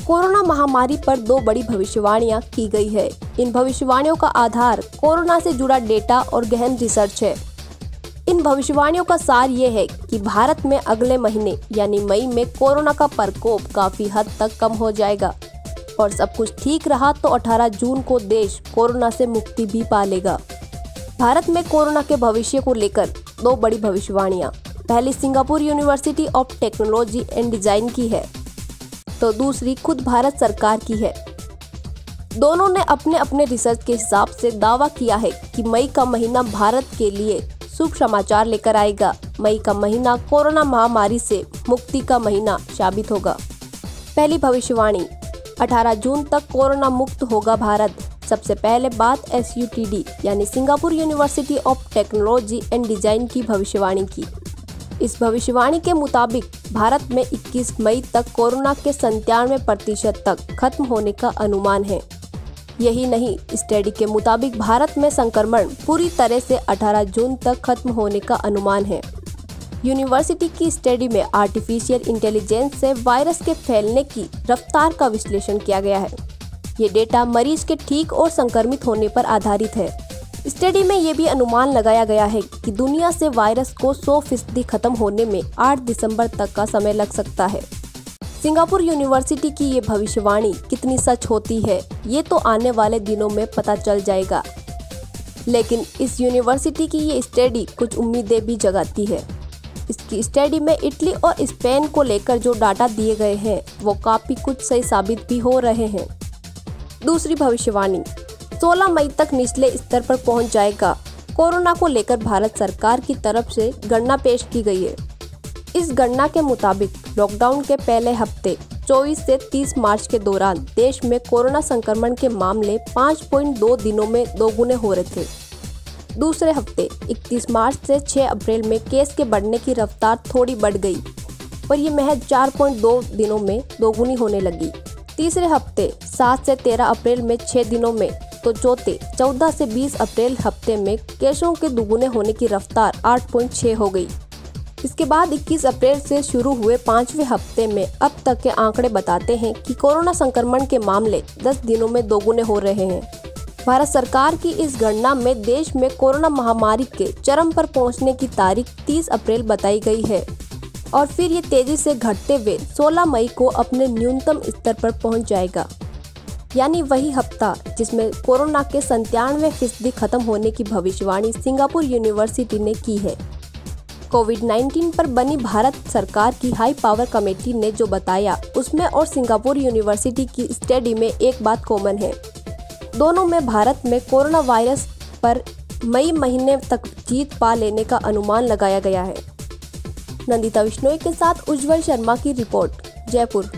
Corona महामारी पर दो बड़ी भविष्यवाणियां की गई है। इन भविष्यवाणियों का आधार कोरोना से जुड़ा डेटा और गहन रिसर्च है। इन भविष्यवाणियों का सार ये है कि भारत में अगले महीने यानी मई में कोरोना का प्रकोप काफी हद तक कम हो जाएगा और सब कुछ ठीक रहा तो 18 जून को देश कोरोना से मुक्ति भी पा लेगा। भारत में कोरोना के भविष्य को लेकर दो बड़ी भविष्यवाणियां, पहली Singapore university of technology and design की है तो दूसरी खुद भारत सरकार की है। दोनों ने अपने अपने रिसर्च के हिसाब से दावा किया है कि मई का महीना भारत के लिए शुभ समाचार लेकर आएगा। मई का महीना कोरोना महामारी से मुक्ति का महीना साबित होगा। पहली भविष्यवाणी, 18 जून तक कोरोना मुक्त होगा भारत। सबसे पहले बात SUTD यानी Singapore university of technology and design की भविष्यवाणी की। इस भविष्यवाणी के मुताबिक भारत में 21 मई तक कोरोना के 97% तक खत्म होने का अनुमान है। यही नहीं, स्टडी के मुताबिक भारत में संक्रमण पूरी तरह से 18 जून तक खत्म होने का अनुमान है। यूनिवर्सिटी की स्टडी में आर्टिफिशियल इंटेलिजेंस से वायरस के फैलने की रफ्तार का विश्लेषण किया गया है। ये डेटा मरीज के ठीक और संक्रमित होने पर आधारित है। स्टडी में ये भी अनुमान लगाया गया है कि दुनिया से वायरस को 100% खत्म होने में 8 दिसंबर तक का समय लग सकता है। सिंगापुर यूनिवर्सिटी की ये भविष्यवाणी कितनी सच होती है ये तो आने वाले दिनों में पता चल जाएगा, लेकिन इस यूनिवर्सिटी की ये स्टडी कुछ उम्मीदें भी जगाती है। इसकी स्टडी में इटली और स्पेन को लेकर जो डाटा दिए गए हैं वो काफी कुछ सही साबित भी हो रहे हैं। दूसरी भविष्यवाणी, 16 मई तक निचले स्तर पर पहुंच जाएगा। कोरोना को लेकर भारत सरकार की तरफ से गणना पेश की गई है। इस गणना के मुताबिक लॉकडाउन के पहले हफ्ते 24 से 30 मार्च के दौरान देश में कोरोना संक्रमण के मामले 5.2 दिनों में दोगुने हो रहे थे। दूसरे हफ्ते 31 मार्च से 6 अप्रैल में केस के बढ़ने की रफ्तार थोड़ी बढ़ गई और ये महज 4.2 दिनों में दोगुनी होने लगी। तीसरे हफ्ते 7 से 13 अप्रैल में 6 दिनों में, तो चौथे 14 से 20 अप्रैल हफ्ते में केसों के दुगुने होने की रफ्तार 8.6 हो गई। इसके बाद 21 अप्रैल से शुरू हुए 5वें हफ्ते में अब तक के आंकड़े बताते हैं कि कोरोना संक्रमण के मामले 10 दिनों में दोगुने हो रहे हैं। भारत सरकार की इस गणना में देश में कोरोना महामारी के चरम पर पहुंचने की तारीख 30 अप्रैल बताई गई है और फिर ये तेजी से घटते हुए 16 मई को अपने न्यूनतम स्तर पर पहुंच जाएगा, यानी वही हफ्ता जिसमें कोरोना के 97% खत्म होने की भविष्यवाणी सिंगापुर यूनिवर्सिटी ने की है। कोविड-19 पर बनी भारत सरकार की हाई पावर कमेटी ने जो बताया उसमें और सिंगापुर यूनिवर्सिटी की स्टडी में एक बात कॉमन है। दोनों में भारत में कोरोना वायरस पर मई महीने तक जीत पा लेने का अनुमान लगाया गया है। नंदिता विश्नोई के साथ उज्जवल शर्मा की रिपोर्ट, जयपुर।